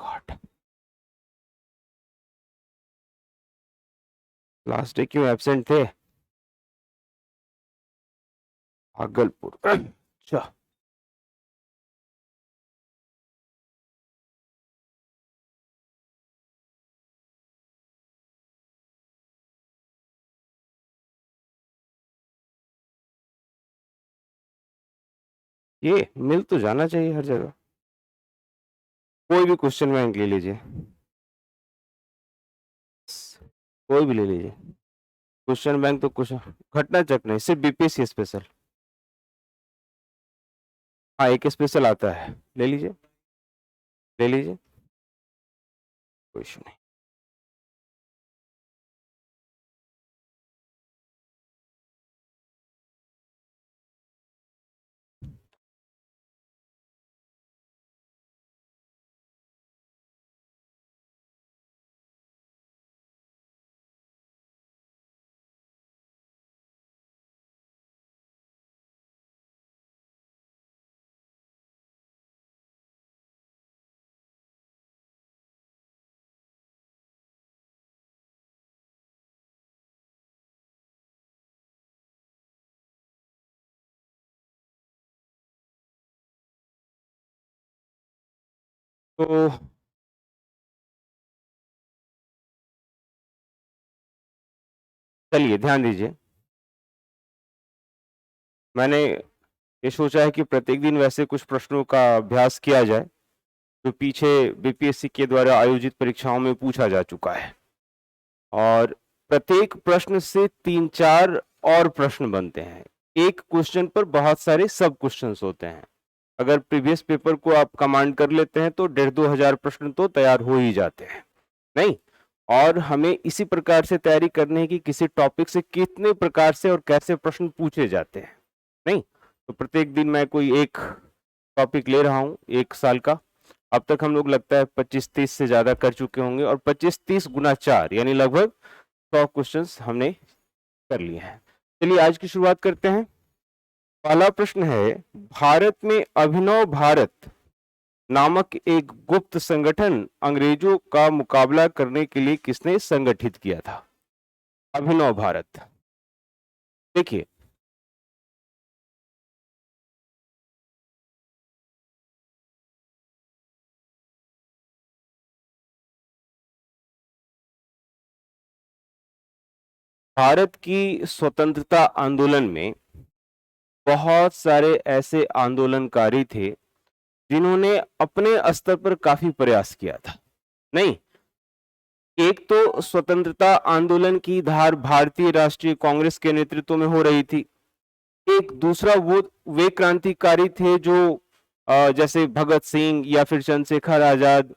God, last day क्यों absent थे? भागलपुर। अच्छा, ये मिल तो जाना चाहिए हर जगह। कोई भी क्वेश्चन बैंक ले लीजिए, कोई भी ले लीजिए, क्वेश्चन बैंक तो क्वेश्चन घटना चक्र नहीं, सिर्फ बीपीएससी स्पेशल। हाँ, एक स्पेशल आता है, ले लीजिए, ले लीजिए, कोई इशू नहीं। तो चलिए ध्यान दीजिए, मैंने ये सोचा है कि प्रत्येक दिन वैसे कुछ प्रश्नों का अभ्यास किया जाए जो पीछे बीपीएससी के द्वारा आयोजित परीक्षाओं में पूछा जा चुका है, और प्रत्येक प्रश्न से 3-4 और प्रश्न बनते हैं। एक क्वेश्चन पर बहुत सारे सब क्वेश्चंस होते हैं। अगर प्रीवियस पेपर को आप कमांड कर लेते हैं तो 1500 प्रश्न तो तैयार हो ही जाते हैं, नहीं? और हमें इसी प्रकार से तैयारी करनी है कि किसी टॉपिक से कितने प्रकार से और कैसे प्रश्न पूछे जाते हैं, नहीं? तो प्रत्येक दिन मैं कोई एक टॉपिक ले रहा हूं, 1 साल का। अब तक हम लोग लगता है 25-30 से ज्यादा कर चुके होंगे, और 25-30 गुना 4 यानी लगभग 100 क्वेश्चंस हमने कर लिए हैं। चलिए आज की शुरुआत करते हैं। पहला प्रश्न है, भारत में अभिनव भारत नामक एक गुप्त संगठन अंग्रेजों का मुकाबला करने के लिए किसने संगठित किया था? अभिनव भारत। देखिए, भारत की स्वतंत्रता आंदोलन में बहुत सारे ऐसे आंदोलनकारी थे जिन्होंने अपने स्तर पर काफी प्रयास किया था, नहीं? एक तो स्वतंत्रता आंदोलन की धार भारतीय राष्ट्रीय कांग्रेस के नेतृत्व में हो रही थी। एक दूसरा वे क्रांतिकारी थे जो जैसे भगत सिंह या फिर चंद्रशेखर आजाद,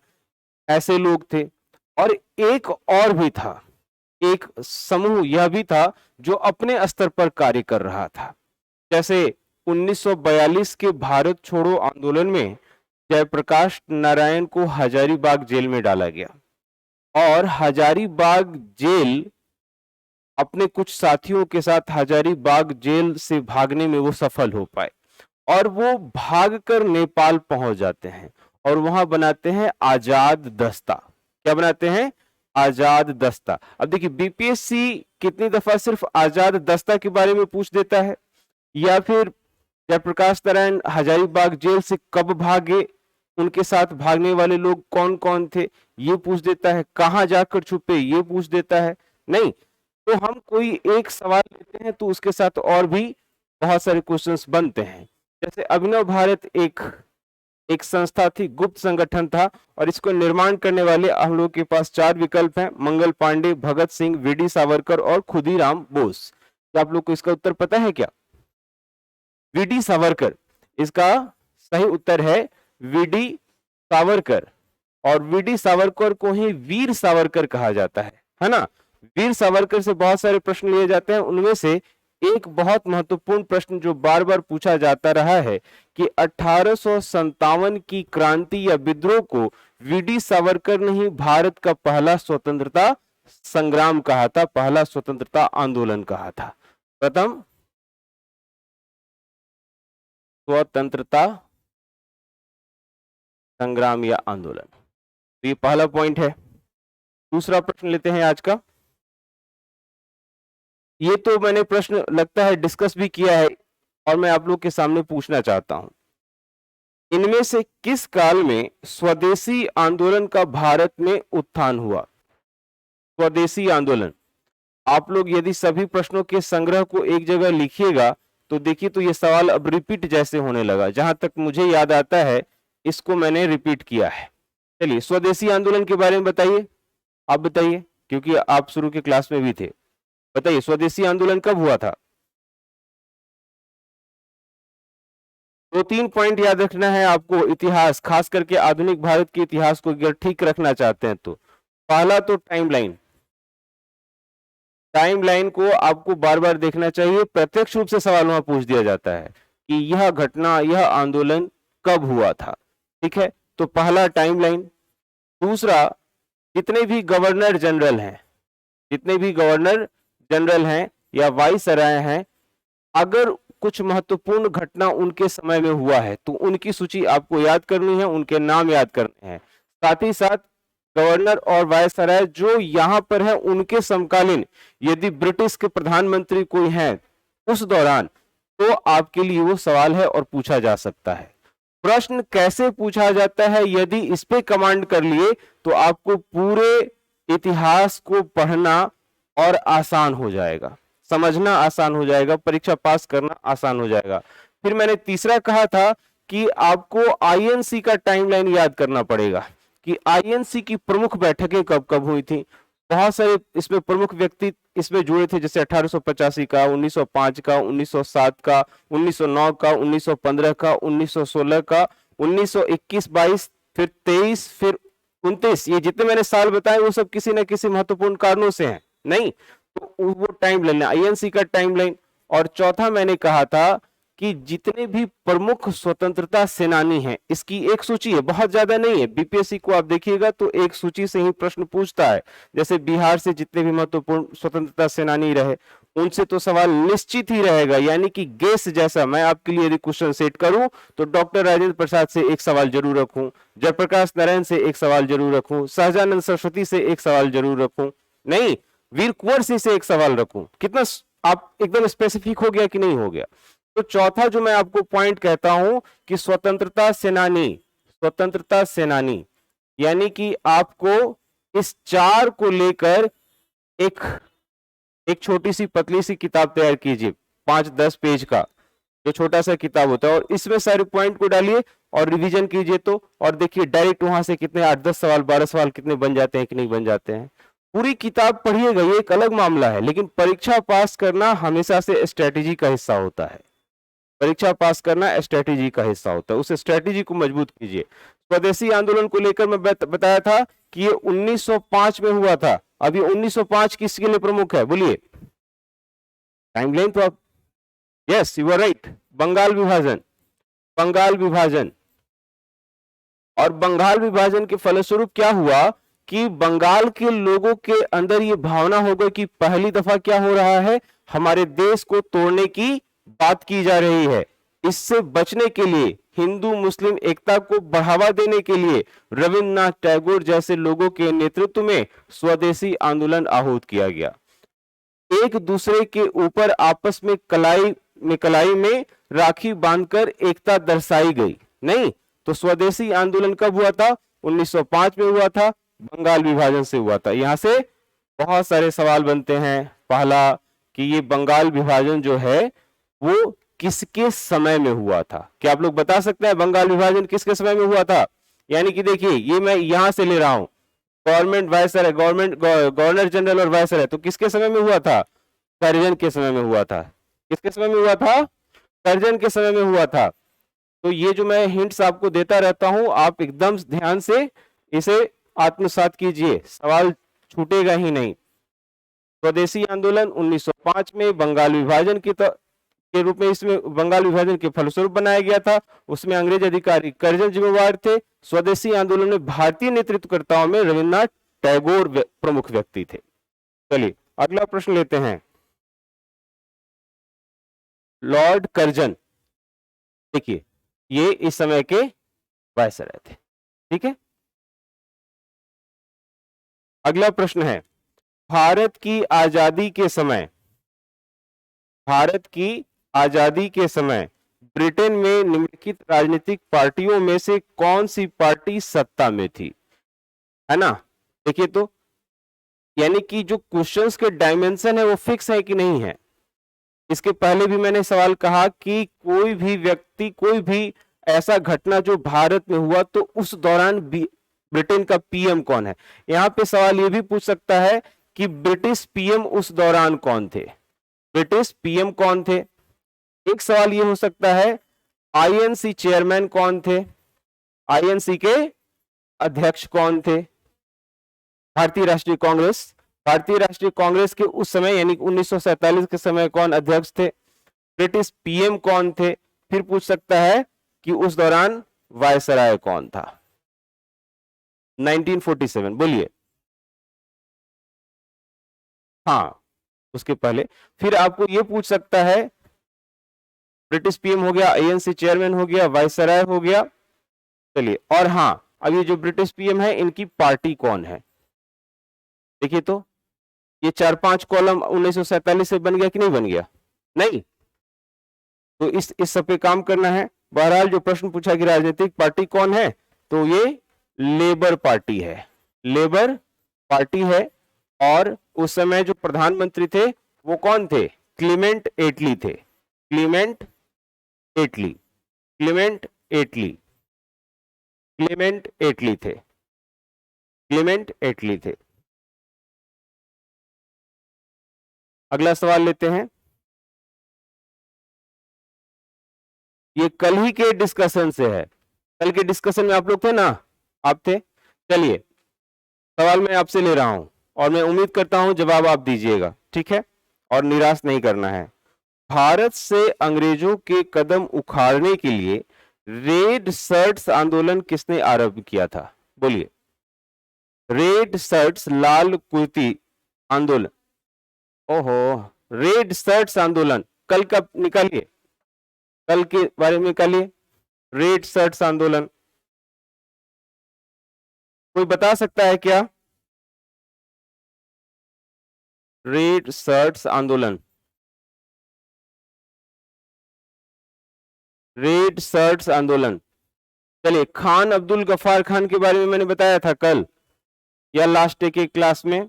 ऐसे लोग थे। और एक और भी था, एक समूह यह भी था जो अपने स्तर पर कार्य कर रहा था। जैसे 1942 के भारत छोड़ो आंदोलन में जयप्रकाश नारायण को हजारीबाग जेल में डाला गया, और हजारीबाग जेल अपने कुछ साथियों के साथ हजारीबाग जेल से भागने में वो सफल हो पाए, और वो भागकर नेपाल पहुंच जाते हैं और वहां बनाते हैं आजाद दस्ता। क्या बनाते हैं? आजाद दस्ता। अब देखिए, बीपीएससी कितनी दफा सिर्फ आजाद दस्ता के बारे में पूछ देता है, या फिर जयप्रकाश नारायण हजारीबाग जेल से कब भागे, उनके साथ भागने वाले लोग कौन कौन थे ये पूछ देता है, कहां जाकर छुपे ये पूछ देता है, नहीं? तो हम कोई एक सवाल लेते हैं तो उसके साथ और भी बहुत सारे क्वेश्चंस बनते हैं। जैसे अभिनव भारत एक संस्था थी, गुप्त संगठन था, और इसको निर्माण करने वाले हम लोग के पास 4 विकल्प हैं: मंगल पांडे, भगत सिंह, वीडी सावरकर और खुदीराम बोस। क्या आप लोग को इसका उत्तर पता है क्या? वीडी सावरकर इसका सही उत्तर है, वीडी सावरकर। और वीडी सावरकर को ही वीर सावरकर कहा जाता है ना? वीर सावरकर से बहुत सारे प्रश्न लिए जाते हैं। उनमें से एक बहुत महत्वपूर्ण प्रश्न जो बार बार पूछा जाता रहा है कि 1857 की क्रांति या विद्रोह को वीडी सावरकर ने ही भारत का पहला स्वतंत्रता संग्राम कहा था, पहला स्वतंत्रता आंदोलन कहा था। प्रथम स्वतंत्रता संग्राम या आंदोलन ये पहला पॉइंट है। दूसरा प्रश्न लेते हैं आज का। ये तो मैंने प्रश्न लगता है डिस्कस भी किया है और मैं आप लोग के सामने पूछना चाहता हूं। इनमें से किस काल में स्वदेशी आंदोलन का भारत में उत्थान हुआ? स्वदेशी आंदोलन। आप लोग यदि सभी प्रश्नों के संग्रह को एक जगह लिखिएगा तो देखिए, तो ये सवाल अब रिपीट जैसे होने लगा। जहां तक मुझे याद आता है इसको मैंने रिपीट किया है। चलिए, स्वदेशी आंदोलन के बारे में बताइए, आप बताइए, क्योंकि आप शुरू के क्लास में भी थे। बताइए, स्वदेशी आंदोलन कब हुआ था? 2-3 पॉइंट याद रखना है आपको। इतिहास, खास करके आधुनिक भारत के इतिहास को अगर ठीक रखना चाहते हैं तो पहला तो टाइमलाइन। टाइमलाइन को आपको बार बार देखना चाहिए। प्रत्यक्ष रूप से सवाल वहां पूछ दिया जाता है कि यह घटना, यह आंदोलन कब हुआ था। ठीक है, तो पहला टाइमलाइन। दूसरा, जितने भी गवर्नर जनरल हैं, जितने भी गवर्नर जनरल हैं या वाइसराय हैं, अगर कुछ महत्वपूर्ण घटना उनके समय में हुआ है तो उनकी सूची आपको याद करनी है, उनके नाम याद करने हैं। साथ ही साथ गवर्नर और वायसराय जो यहां पर है उनके समकालीन यदि ब्रिटिश के प्रधानमंत्री कोई हैं उस दौरान, तो आपके लिए वो सवाल है और पूछा जा सकता है। प्रश्न कैसे पूछा जाता है, यदि इस पे कमांड कर लिए तो आपको पूरे इतिहास को पढ़ना और आसान हो जाएगा, समझना आसान हो जाएगा, परीक्षा पास करना आसान हो जाएगा। फिर मैंने तीसरा कहा था कि आपको आईएनसी का टाइमलाइन याद करना पड़ेगा कि आईएनसी की प्रमुख बैठकें कब कब हुई थी। बहुत सारे इसमें प्रमुख व्यक्ति इसमें जुड़े थे, जैसे 1885 का, 1905 का, 1907 का, 1909 का, 1915 का, 1916 का, 1921-22, फिर 23, फिर 29। ये जितने मैंने साल बताए वो सब किसी न किसी महत्वपूर्ण कारणों से हैं। नहीं तो वो टाइम लाइन, आईएनसी का टाइमलाइन। और चौथा मैंने कहा था कि जितने भी प्रमुख स्वतंत्रता सेनानी हैं, इसकी एक सूची है, बहुत ज्यादा नहीं है। बीपीएससी को आप देखिएगा तो एक सूची से ही प्रश्न पूछता है। जैसे बिहार से जितने भी महत्वपूर्ण स्वतंत्रता सेनानी रहे उनसे तो सवाल निश्चित ही रहेगा, यानी कि गेस जैसा। मैं आपके लिए यदि क्वेश्चन सेट करूं तो डॉक्टर राजेंद्र प्रसाद से एक सवाल जरूर रखूं, जयप्रकाश नारायण से एक सवाल जरूर रखूं, सहजानंद सरस्वती से एक सवाल जरूर रखूं, नहीं वीर कुंवर सिंह से एक सवाल रखूं। कितना आप एकदम स्पेसिफिक हो गया कि नहीं हो गया? तो चौथा जो मैं आपको पॉइंट कहता हूं कि स्वतंत्रता सेनानी, स्वतंत्रता सेनानी, यानी कि आपको इस चार को लेकर एक एक छोटी सी पतली सी किताब तैयार कीजिए, 5-10 पेज का जो छोटा सा किताब होता है, और इसमें सारे पॉइंट को डालिए और रिवीजन कीजिए। तो और देखिए डायरेक्ट वहां से कितने 8-10 सवाल, 12 सवाल कितने बन जाते हैं कि नहीं बन जाते हैं। पूरी किताब पढ़िएगा, ये एक अलग मामला है, लेकिन परीक्षा पास करना हमेशा से स्ट्रेटेजी का हिस्सा होता है। परीक्षा पास करना स्ट्रेटेजी का हिस्सा होता है, उस स्ट्रेटेजी को मजबूत कीजिए। स्वदेशी आंदोलन को लेकर मैं बताया था कि ये 1905 में हुआ था। अब ये 1905 किसके लिए प्रमुख है, बोलिए? टाइमलाइन तो आप, yes you are right, Bengal विभाजन। बंगाल विभाजन, और बंगाल विभाजन के फलस्वरूप क्या हुआ कि बंगाल के लोगों के अंदर ये भावना हो गई कि पहली दफा क्या हो रहा है, हमारे देश को तोड़ने की बात की जा रही है। इससे बचने के लिए, हिंदू मुस्लिम एकता को बढ़ावा देने के लिए रविन्द्रनाथ टैगोर जैसे लोगों के नेतृत्व में स्वदेशी आंदोलन आहूत किया गया। एक दूसरे के ऊपर आपस में कलाई में राखी बांधकर एकता दर्शाई गई। नहीं तो स्वदेशी आंदोलन कब हुआ था? 1905 में हुआ था, बंगाल विभाजन से हुआ था। यहां से बहुत सारे सवाल बनते हैं। पहला कि ये बंगाल विभाजन जो है वो किसके समय में हुआ था? क्या आप लोग बता सकते हैं बंगाल विभाजन किसके समय में हुआ था? यानी कि देखिए, ये मैं यहां से ले रहा हूं, गवर्नमेंट वायसराय, गवर्नर जनरल और वायसराय, तो किसके समय में हुआ था? कर्जन के समय में हुआ था। किसके समय में हुआ था? कर्जन के समय में हुआ था। तो ये जो मैं हिंट्स आपको देता रहता हूं, आप एकदम ध्यान से इसे आत्मसात कीजिए, सवाल छूटेगा ही नहीं। स्वदेशी आंदोलन 1905 में बंगाल विभाजन के रूप में, इसमें बंगाल विभाजन के फलस्वरूप बनाया गया था। उसमें अंग्रेज अधिकारी कर्जन जिम्मेवार थे। स्वदेशी आंदोलन में भारतीय नेतृत्वकर्ताओं में रविन्द्रनाथ टैगोर प्रमुख व्यक्ति थे। चलिए अगला प्रश्न लेते हैं। लॉर्ड कर्जन, देखिए ये इस समय के वायसराय थे। ठीक है, अगला प्रश्न है, भारत की आजादी के समय, भारत की आजादी के समय ब्रिटेन में निम्नलिखित राजनीतिक पार्टियों में से कौन सी पार्टी सत्ता में थी? है ना, देखिए तो, यानी कि जो क्वेश्चंस के डायमेंशन है वो फिक्स है कि नहीं है। इसके पहले भी मैंने सवाल कहा कि कोई भी व्यक्ति, कोई भी ऐसा घटना जो भारत में हुआ तो उस दौरान ब्रिटेन का पीएम कौन है। यहां पे सवाल ये भी पूछ सकता है कि ब्रिटिश पीएम उस दौरान कौन थे, ब्रिटिश पीएम कौन थे। एक सवाल ये हो सकता है, आईएनसी चेयरमैन कौन थे, आईएनसी के अध्यक्ष कौन थे। भारतीय राष्ट्रीय कांग्रेस, भारतीय राष्ट्रीय कांग्रेस के उस समय यानी 1947 के समय कौन अध्यक्ष थे, ब्रिटिश पीएम कौन थे। फिर पूछ सकता है कि उस दौरान वायसराय कौन था। 1947 बोलिए। हाँ, उसके पहले फिर आपको यह पूछ सकता है, ब्रिटिश पीएम हो गया, आईएनसी चेयरमैन हो गया, वायसराय हो गया। चलिए, और हाँ, अब ये जो ब्रिटिश पीएम है इनकी पार्टी कौन है। देखिए तो, ये 4-5 कॉलम 1947 से बन गया कि नहीं बन गया? नहीं, तो इस सब पे काम करना है। बहरहाल जो प्रश्न पूछा कि राजनीतिक पार्टी कौन है, तो ये लेबर पार्टी है, लेबर पार्टी है। और उस समय जो प्रधानमंत्री थे वो कौन थे? क्लीमेंट एटली थे, क्लीमेंट एटली, क्लीमेंट एटली, क्लीमेंट एटली थे, क्लीमेंट एटली थे। अगला सवाल लेते हैं, ये कल ही के डिस्कशन से है, कल के डिस्कशन में आप लोग थे ना, आप थे। चलिए, सवाल मैं आपसे ले रहा हूं और मैं उम्मीद करता हूं जवाब आप दीजिएगा, ठीक है, और निराश नहीं करना है। भारत से अंग्रेजों के कदम उखाड़ने के लिए रेड शर्ट्स आंदोलन किसने आरंभ किया था? बोलिए। रेड शर्ट्स, लाल कुर्ती आंदोलन, ओहो, रेड शर्ट्स आंदोलन कल का निकालिए, कल के बारे में निकालिए। रेड शर्ट्स आंदोलन कोई बता सकता है क्या? रेड शर्ट्स आंदोलन, रेड शर्ट्स आंदोलन। चलिए, खान अब्दुल गफ्फार खान के बारे में मैंने बताया था कल या लास्ट डे के क्लास में,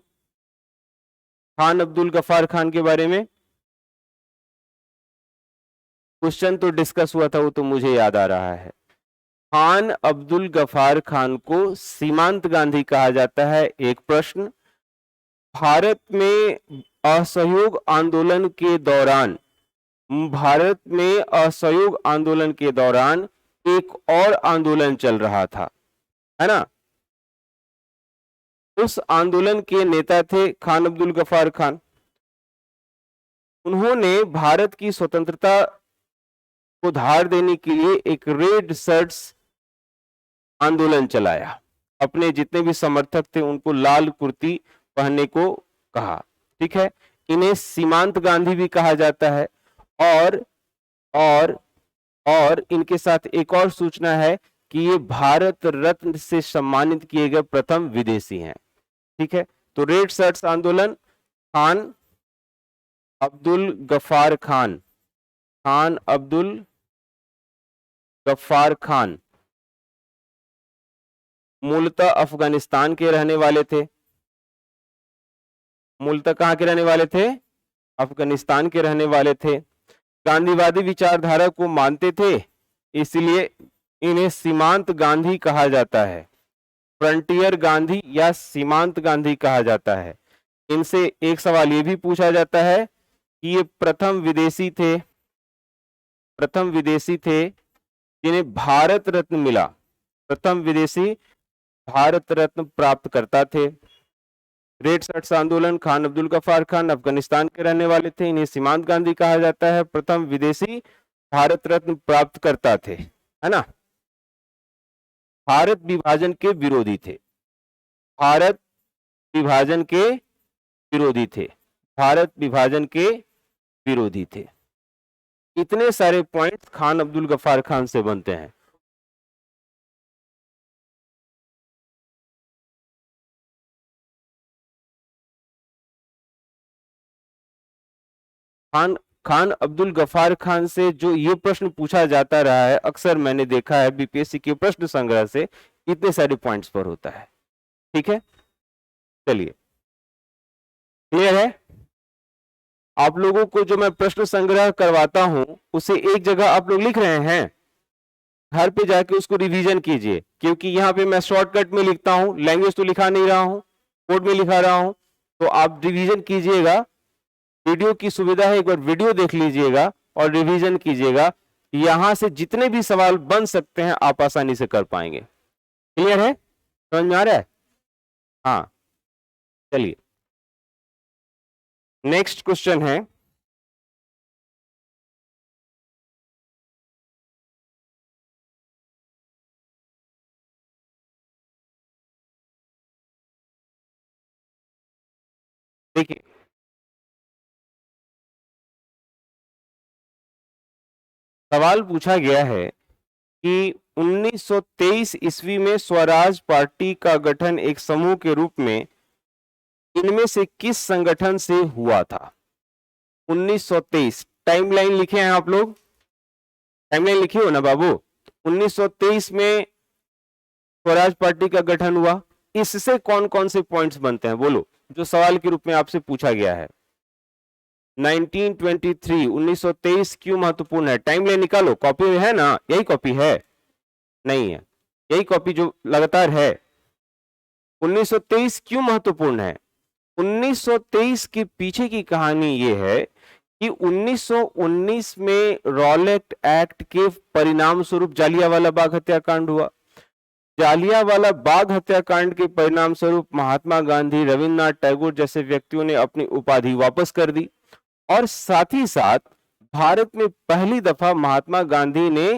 खान अब्दुल गफ्फार खान के बारे में क्वेश्चन तो डिस्कस हुआ था, वो तो मुझे याद आ रहा है। खान अब्दुल गफ्फार खान को सीमांत गांधी कहा जाता है। एक प्रश्न, भारत में असहयोग आंदोलन के दौरान, भारत में असहयोग आंदोलन के दौरान एक और आंदोलन चल रहा था, है ना, उस आंदोलन के नेता थे खान अब्दुल गफ्फार खान। उन्होंने भारत की स्वतंत्रता को धार देने के लिए एक रेड शर्ट्स आंदोलन चलाया, अपने जितने भी समर्थक थे उनको लाल कुर्ती पहनने को कहा, ठीक है। इन्हें सीमांत गांधी भी कहा जाता है। और और और इनके साथ एक और सूचना है कि ये भारत रत्न से सम्मानित किए गए प्रथम विदेशी हैं, ठीक है। तो रेड शर्ट्स आंदोलन, खान अब्दुल गफ्फार खान, खान अब्दुल गफ्फार खान मूलतः अफगानिस्तान के रहने वाले थे, मूलतः कहां के रहने वाले थे? अफगानिस्तान के रहने वाले थे। गांधीवादी विचारधारा को मानते थे, इसलिए इन्हें सीमांत गांधी कहा जाता है, फ्रंटियर गांधी या सीमांत गांधी कहा जाता है। इनसे एक सवाल ये भी पूछा जाता है कि ये प्रथम विदेशी थे, प्रथम विदेशी थे जिन्हें भारत रत्न मिला, प्रथम विदेशी भारत रत्न प्राप्त करता थे। रेड शर्ट्स आंदोलन, खान अब्दुल गफ्फार खान अफगानिस्तान के रहने वाले थे, इन्हें सीमांत गांधी कहा जाता है, प्रथम विदेशी भारत रत्न प्राप्त करता थे, है ना। भारत विभाजन के विरोधी थे, भारत विभाजन के विरोधी थे, भारत विभाजन के विरोधी थे। इतने सारे पॉइंट्स खान अब्दुल गफ्फार खान से बनते हैं। खान अब्दुल गफ्फार खान से जो ये प्रश्न पूछा जाता रहा है, अक्सर मैंने देखा है बीपीएससी के प्रश्न संग्रह से इतने सारे पॉइंट्स पर होता है। ठीक है, चलिए क्लियर है। आप लोगों को जो मैं प्रश्न संग्रह करवाता हूं उसे एक जगह आप लोग लिख रहे हैं, घर पे जाके उसको रिवीजन कीजिए, क्योंकि यहां पे मैं शॉर्टकट में लिखता हूं, लैंग्वेज तो लिखा नहीं रहा हूं, कोड में लिखा रहा हूं, तो आप रिवीजन कीजिएगा। वीडियो की सुविधा है, एक बार वीडियो देख लीजिएगा और रिवीजन कीजिएगा। यहां से जितने भी सवाल बन सकते हैं आप आसानी से कर पाएंगे। क्लियर है, समझ में आ रहा है? हाँ, चलिए नेक्स्ट क्वेश्चन है, देखिए सवाल पूछा गया है कि 1923 ईस्वी में स्वराज पार्टी का गठन एक समूह के रूप में इनमें से किस संगठन से हुआ था? 1923 टाइमलाइन लिखे हैं आप लोग, टाइमलाइन लिखे हो ना बाबू। 1923 में स्वराज पार्टी का गठन हुआ, इससे कौन कौन से पॉइंट्स बनते हैं बोलो, जो सवाल के रूप में आपसे पूछा गया है। 1923 1923 क्यों महत्वपूर्ण है? टाइमलाइन निकालो, कॉपी है ना, यही कॉपी है, नहीं है यही कॉपी जो लगातार है। 1923 क्यों महत्वपूर्ण है? 1923 के पीछे की कहानी यह है कि 1919 में रॉलेट एक्ट के परिणाम स्वरूप जालियांवाला बाग हत्याकांड हुआ। जालियांवाला बाग हत्याकांड के परिणाम स्वरूप महात्मा गांधी, रविन्द्रनाथ टैगोर जैसे व्यक्तियों ने अपनी उपाधि वापस कर दी, और साथ ही साथ भारत में पहली दफा महात्मा गांधी ने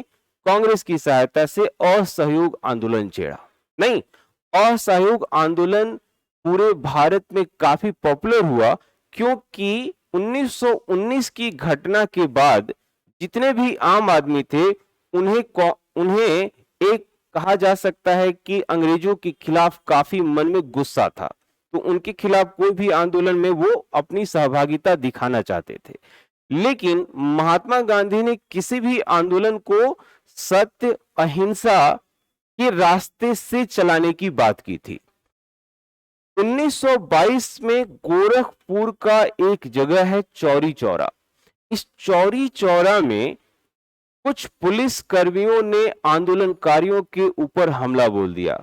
कांग्रेस की सहायता से असहयोग आंदोलन छेड़ा। नहीं, असहयोग आंदोलन पूरे भारत में काफी पॉपुलर हुआ, क्योंकि 1919 की घटना के बाद जितने भी आम आदमी थे उन्हें एक कहा जा सकता है कि अंग्रेजों के खिलाफ काफी मन में गुस्सा था, तो उनके खिलाफ कोई भी आंदोलन में वो अपनी सहभागिता दिखाना चाहते थे। लेकिन महात्मा गांधी ने किसी भी आंदोलन को सत्य, अहिंसा के रास्ते से चलाने की बात की थी। 1922 में गोरखपुर का एक जगह है चौरी चौरा, इस चौरी चौरा में कुछ पुलिस कर्मियों ने आंदोलनकारियों के ऊपर हमला बोल दिया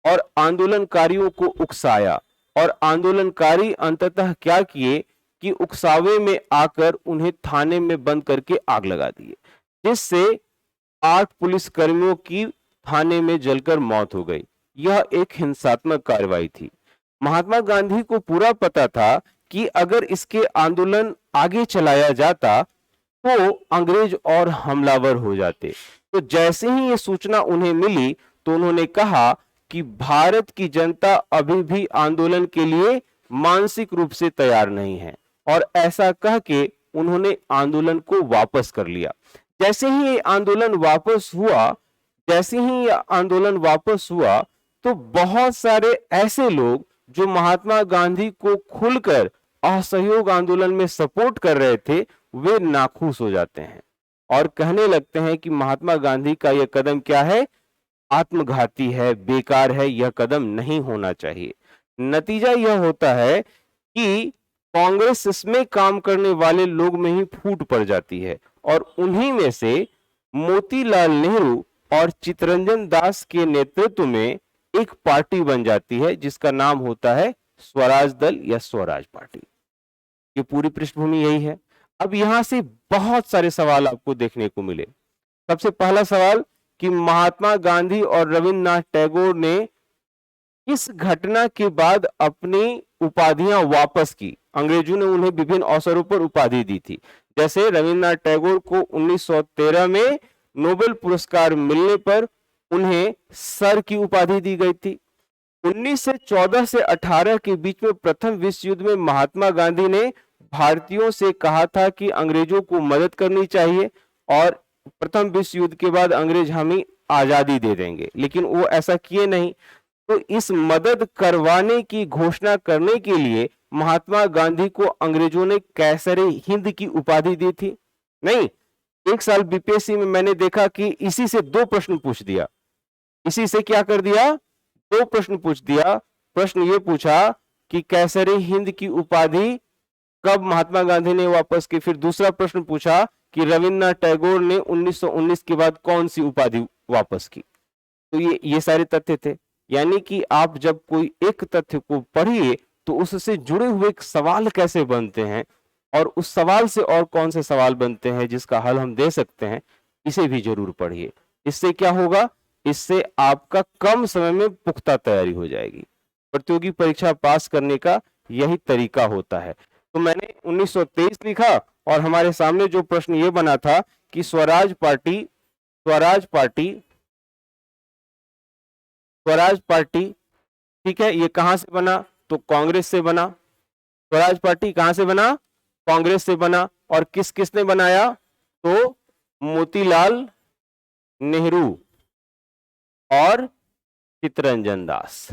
और आंदोलनकारियों को उकसाया, और आंदोलनकारी अंततः क्या किए कि उकसावे में आकर उन्हें थाने में बंद करके आग लगा दिए, जिससे 8 पुलिस कर्मियों की थाने में जलकर मौत हो गई। यह एक हिंसात्मक कार्रवाई थी। महात्मा गांधी को पूरा पता था कि अगर इसके आंदोलन आगे चलाया जाता तो अंग्रेज और हमलावर हो जाते। तो जैसे ही ये सूचना उन्हें मिली तो उन्होंने कहा कि भारत की जनता अभी भी आंदोलन के लिए मानसिक रूप से तैयार नहीं है, और ऐसा कह के उन्होंने आंदोलन को वापस कर लिया। जैसे ही ये आंदोलन वापस हुआ तो बहुत सारे ऐसे लोग जो महात्मा गांधी को खुलकर असहयोग आंदोलन में सपोर्ट कर रहे थे, वे नाखुश हो जाते हैं और कहने लगते हैं कि महात्मा गांधी का यह कदम क्या है, आत्मघाती है, बेकार है, यह कदम नहीं होना चाहिए। नतीजा यह होता है कि कांग्रेस में काम करने वाले लोग में ही फूट पड़ जाती है, और उन्हीं में से मोतीलाल नेहरू और चित्तरंजन दास के नेतृत्व में एक पार्टी बन जाती है जिसका नाम होता है स्वराज दल या स्वराज पार्टी। ये पूरी पृष्ठभूमि यही है। अब यहां से बहुत सारे सवाल आपको देखने को मिले। सबसे पहला सवाल कि महात्मा गांधी और रविन्द्रनाथ टैगोर ने इस घटना के बाद अपनी उपाधियां वापस की। अंग्रेजों ने उन्हें विभिन्न अवसरों पर उपाधि दी थी, जैसे रविन्द्रनाथ टैगोर को 1913 में नोबेल पुरस्कार मिलने पर उन्हें सर की उपाधि दी गई थी। 1914 से 18 के बीच में प्रथम विश्व युद्ध में महात्मा गांधी ने भारतीयों से कहा था कि अंग्रेजों को मदद करनी चाहिए और प्रथम विश्व युद्ध के बाद अंग्रेज हमें आजादी दे देंगे, लेकिन वो ऐसा किए नहीं। तो इस मदद करवाने की घोषणा करने के लिए महात्मा गांधी को अंग्रेजों ने कैसरे हिंद की उपाधि दी थी? नहीं, एक साल बीपीएससी में मैंने देखा कि इसी से 2 प्रश्न पूछ दिया। इसी से क्या कर दिया? 2 प्रश्न पूछ दिया। प्रश्न ये पूछा कि कैसरे हिंद की उपाधि कब महात्मा गांधी ने वापस की। फिर दूसरा प्रश्न पूछा कि रविन्द्रनाथ टैगोर ने 1919 के बाद कौन सी उपाधि वापस की। तो ये सारे तथ्य थे। यानी कि आप जब कोई एक तथ्य को पढ़िए तो उससे जुड़े हुए सवाल कैसे बनते हैं और उस सवाल से और कौन से सवाल बनते हैं जिसका हल हम दे सकते हैं, इसे भी जरूर पढ़िए। इससे क्या होगा? इससे आपका कम समय में पुख्ता तैयारी हो जाएगी। प्रतियोगी परीक्षा पास करने का यही तरीका होता है। तो मैंने 1923 लिखा और हमारे सामने जो प्रश्न ये बना था कि स्वराज पार्टी, ठीक है, ये कहां से बना? तो कांग्रेस से बना। स्वराज पार्टी कहां से बना? कांग्रेस से बना। और किसने बनाया? तो मोतीलाल नेहरू और चित्तरंजन दास।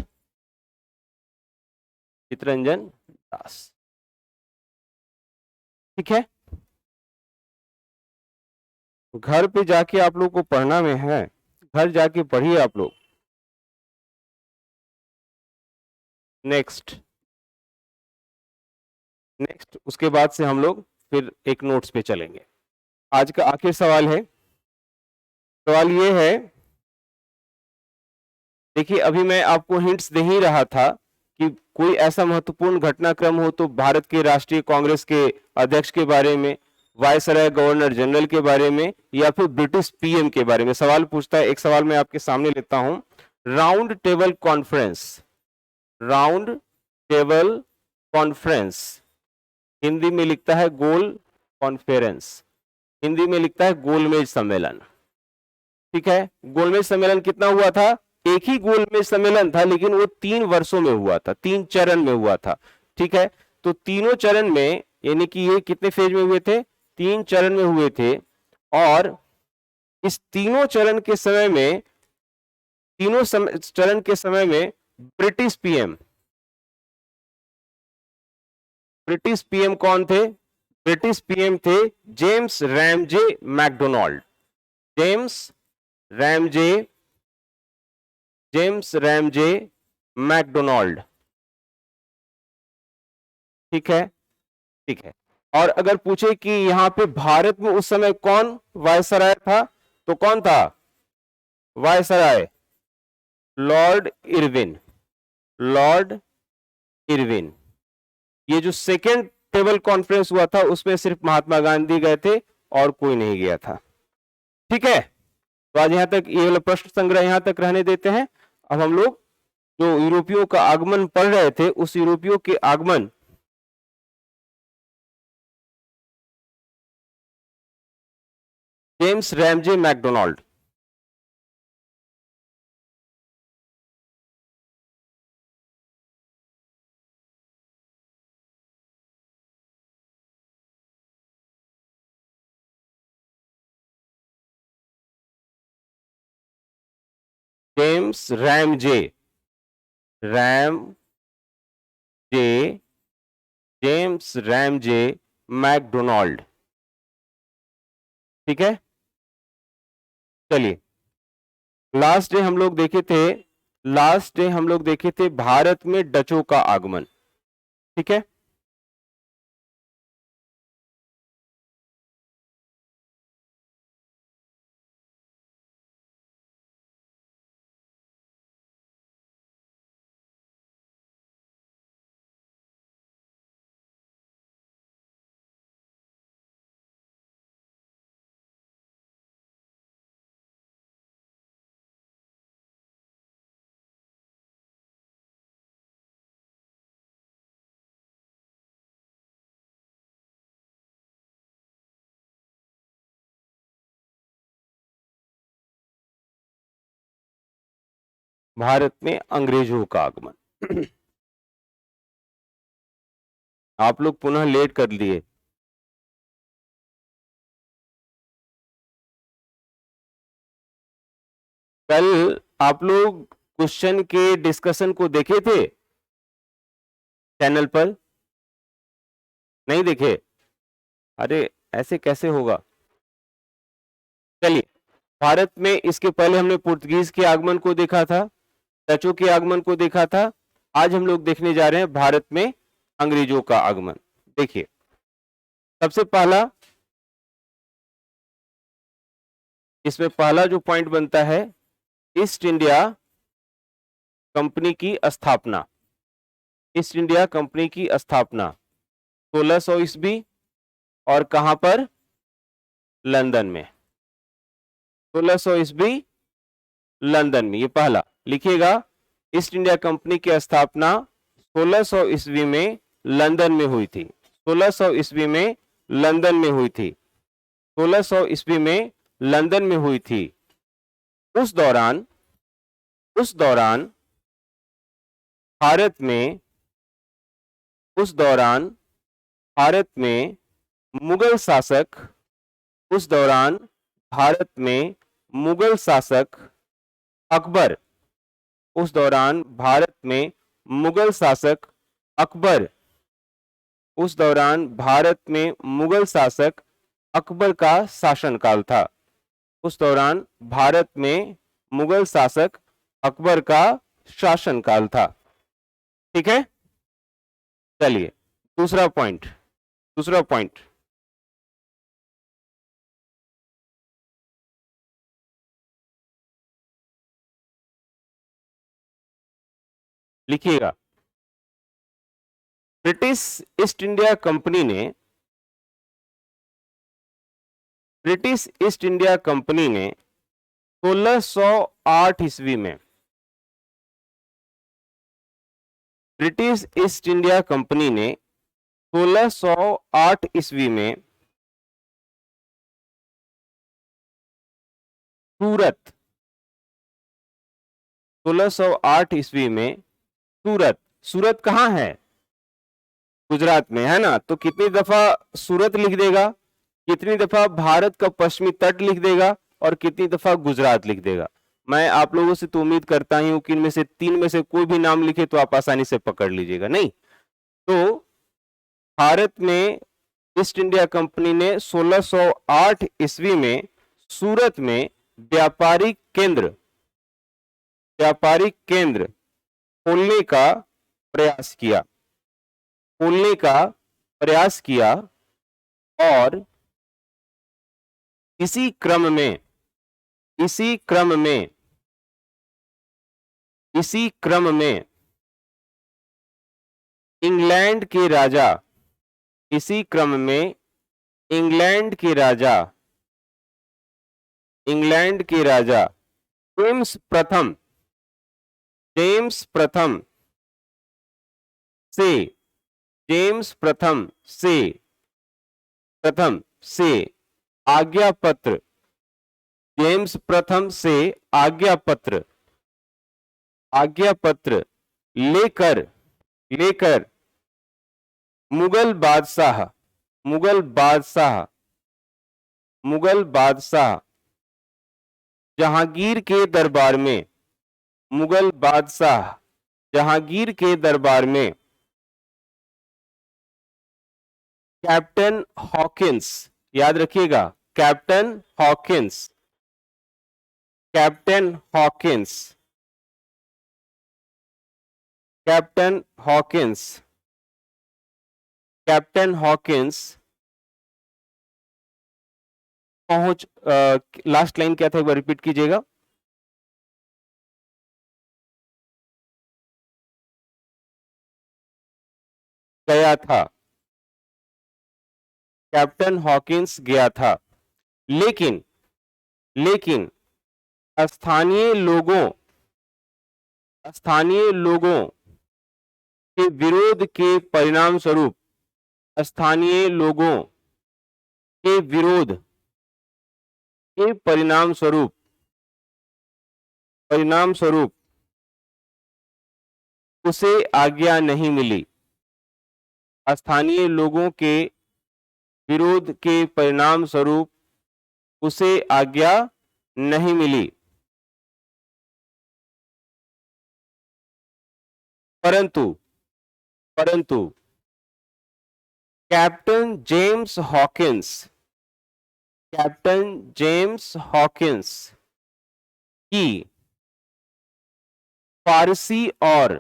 ठीक है, घर पे जाके आप लोग को पढ़ना में है, घर जाके पढ़िए आप लोग। नेक्स्ट उसके बाद से हम लोग फिर एक नोट्स पे चलेंगे। आज का आखिर सवाल है, सवाल ये है, देखिए अभी मैं आपको हिंट्स दे ही रहा था कि कोई ऐसा महत्वपूर्ण घटनाक्रम हो तो भारत के राष्ट्रीय कांग्रेस के अध्यक्ष के बारे में, वायसराय गवर्नर जनरल के बारे में, या फिर ब्रिटिश पीएम के बारे में सवाल पूछता है। एक सवाल मैं आपके सामने लेता हूं। राउंड टेबल कॉन्फ्रेंस हिंदी में लिखता है गोल कॉन्फ्रेंस, हिंदी में लिखता है गोलमेज सम्मेलन। ठीक है, गोलमेज सम्मेलन कितना हुआ था? एक ही गोलमेज सम्मेलन था, लेकिन वो 3 वर्षों में हुआ था, 3 चरण में हुआ था। ठीक है, तो तीनों चरण में, यानी कि ये कितने फेज में हुए थे? 3 चरण में हुए थे। और इस तीनों चरण के समय में ब्रिटिश पीएम कौन थे? ब्रिटिश पीएम थे James Ramsay MacDonald. James Ramsay MacDonald. ठीक है, और अगर पूछे कि यहां पे भारत में उस समय कौन वायसराय था, तो कौन था वायसराय? Lord Irwin. ये जो सेकेंड टेबल कॉन्फ्रेंस हुआ था उसमें सिर्फ महात्मा गांधी गए थे और कोई नहीं गया था। ठीक है, तो आज यहां तक ये वाला प्रश्न संग्रह यहां तक रहने देते हैं। अब हम लोग जो यूरोपियों का आगमन पढ़ रहे थे, उस यूरोपियों के आगमन James Ramsay MacDonald. James Ramsay James Ramsay MacDonald. ठीक है, चलिए लास्ट डे हम लोग देखे थे भारत में डचों का आगमन। ठीक है, भारत में अंग्रेजों का आगमन। आप लोग पुनः लेट कर लिए। कल आप लोग क्वेश्चन के डिस्कशन को देखे थे चैनल पर? नहीं देखे? अरे ऐसे कैसे होगा? चलिए, भारत में इसके पहले हमने पुर्तगीज के आगमन को देखा था, डचों के आगमन को देखा था। आज हम लोग देखने जा रहे हैं भारत में अंग्रेजों का आगमन। देखिए, सबसे पहला, इसमें पहला जो पॉइंट बनता है, ईस्ट इंडिया कंपनी की स्थापना। ईस्ट इंडिया कंपनी की स्थापना 1600 ईस्वी, और कहां पर? लंदन में। 1600 ईस्वी लंदन में, ये पहला लिखिएगा। ईस्ट इंडिया कंपनी की स्थापना 1600 ईस्वी में लंदन में हुई थी। 1600 ईस्वी में लंदन में हुई थी। 1600 ईस्वी में लंदन में हुई थी। उस दौरान भारत में उस दौरान भारत में मुगल शासक उस दौरान भारत में मुगल शासक अकबर उस दौरान भारत में मुगल शासक अकबर उस दौरान भारत में मुगल शासक अकबर का शासनकाल था। उस दौरान भारत में मुगल शासक अकबर का शासनकाल था। ठीक है, चलिए दूसरा पॉइंट। लिखिएगा। ब्रिटिश ईस्ट इंडिया कंपनी ने 1608 ईस्वी में ब्रिटिश ईस्ट इंडिया कंपनी ने 1608 ईस्वी में सूरत 1608 ईस्वी में सूरत कहां है? गुजरात में है ना। तो कितनी दफा सूरत लिख देगा, कितनी दफा भारत का पश्चिमी तट लिख देगा, और कितनी दफा गुजरात लिख देगा? मैं आप लोगों से तो उम्मीद करता हूं कि इनमें से तीन में से कोई भी नाम लिखे तो आप आसानी से पकड़ लीजिएगा। नहीं तो भारत में ईस्ट इंडिया कंपनी ने 1608 ईस्वी में सूरत में व्यापारिक केंद्र खोलने का प्रयास किया, और इसी क्रम में इंग्लैंड के राजा जेम्स प्रथम से आज्ञा पत्र लेकर मुगल बादशाह जहांगीर के दरबार में कैप्टन हॉकिंस, याद रखिएगा, कैप्टन हॉकिंस पहुंच, लास्ट लाइन क्या था, एक बार रिपीट कीजिएगा। गया था, कैप्टन हॉकिंस गया था, लेकिन स्थानीय लोगों के विरोध के परिणाम स्वरूप उसे आज्ञा नहीं मिली। स्थानीय लोगों के विरोध के परिणाम स्वरूप उसे आज्ञा नहीं मिली, परंतु captain James Hawkins, captain James Hawkins की फारसी और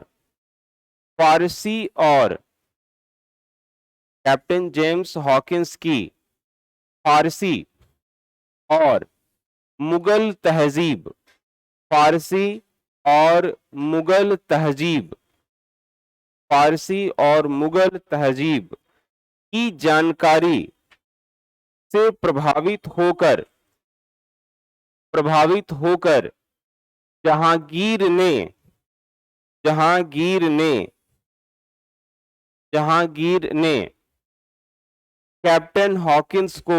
कैप्टन जेम्स हॉकिंस की फारसी और मुगल तहजीब, फारसी और मुगल तहजीब, फारसी और मुगल तहजीब की जानकारी से प्रभावित होकर जहांगीर ने कैप्टन हॉकिंस को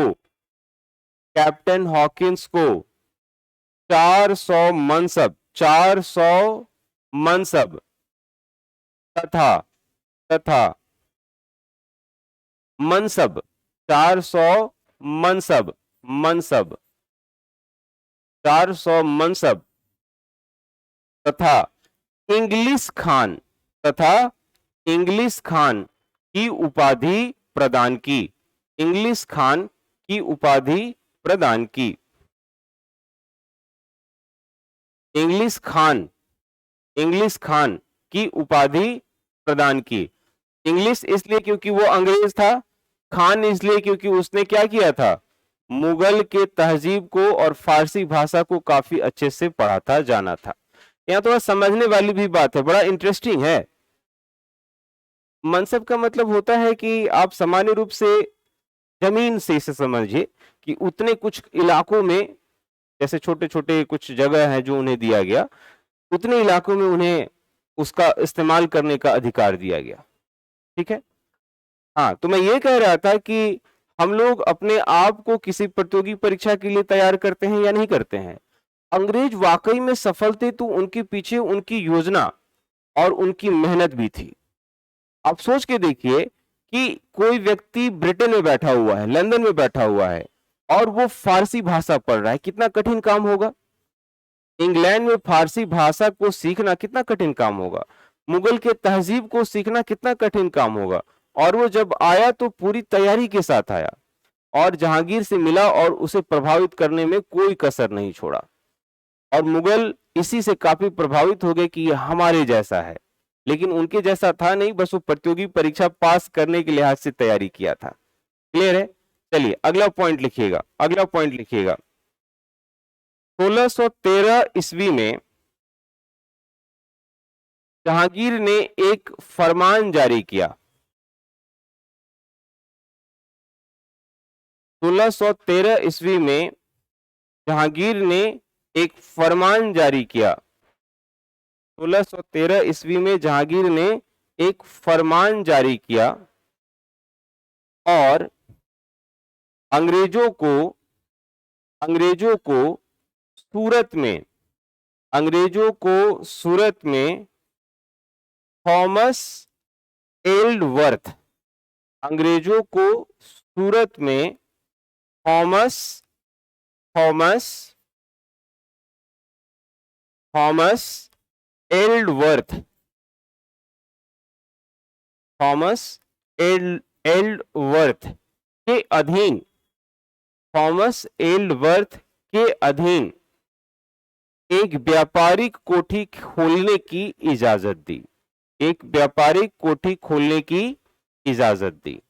400 मनसब तथा मनसब 400 मनसब तथा इंग्लिश खान की उपाधि प्रदान की, इंग्लिश खान की उपाधि प्रदान की। इंग्लिश खान की उपाधि प्रदान की। इंग्लिश इसलिए क्योंकि वो अंग्रेज था, खान इसलिए क्योंकि उसने क्या किया था, मुगल के तहजीब को और फारसी भाषा को काफी अच्छे से पढ़ा था, जाना था। यहां थोड़ा समझने वाली भी बात है, बड़ा इंटरेस्टिंग है। मनसब का मतलब होता है कि आप सामान्य रूप से जमीन से इसे समझिए कि उतने कुछ इलाकों में, जैसे छोटे छोटे कुछ जगह है जो उन्हें दिया गया, उतने इलाकों में उन्हें उसका इस्तेमाल करने का अधिकार दिया गया। ठीक है। हाँ, तो मैं ये कह रहा था कि हम लोग अपने आप को किसी प्रतियोगी परीक्षा के लिए तैयार करते हैं या नहीं करते हैं। अंग्रेज वाकई में सफल थे तो उनके पीछे उनकी योजना और उनकी मेहनत भी थी। आप सोच के देखिए कि कोई व्यक्ति ब्रिटेन में बैठा हुआ है, लंदन में बैठा हुआ है और वो फारसी भाषा पढ़ रहा है, कितना कठिन काम होगा। इंग्लैंड में फारसी भाषा को सीखना कितना कठिन काम होगा, मुगल के तहजीब को सीखना कितना कठिन काम होगा। और वो जब आया तो पूरी तैयारी के साथ आया और जहांगीर से मिला और उसे प्रभावित करने में कोई कसर नहीं छोड़ा। और मुगल इसी से काफी प्रभावित हो गए कि ये हमारे जैसा है, लेकिन उनके जैसा था नहीं, बस वो प्रतियोगी परीक्षा पास करने के लिहाज से तैयारी किया था। क्लियर है। चलिए अगला पॉइंट लिखिएगा, 1613 ईस्वी में जहांगीर ने एक फरमान जारी किया। 1613 ईस्वी में जहांगीर ने एक फरमान जारी किया। 1613 ईस्वी में जहांगीर ने एक फरमान जारी किया और अंग्रेजों को सूरत में थॉमस एल्डवर्थ, अंग्रेजों को सूरत में थॉमस एल्डवर्थ के अधीन, थॉमस एल्डवर्थ के अधीन एक व्यापारिक कोठी खोलने की इजाजत दी, एक व्यापारिक कोठी खोलने की इजाजत दी।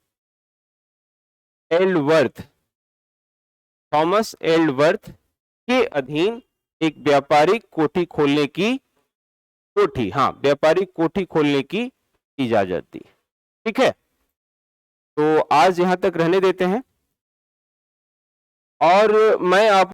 एल्डवर्थ, थॉमस एल्डवर्थ के अधीन एक व्यापारिक कोठी खोलने की व्यापारिक कोठी खोलने की इजाजत दी। ठीक है, तो आज यहां तक रहने देते हैं और मैं आप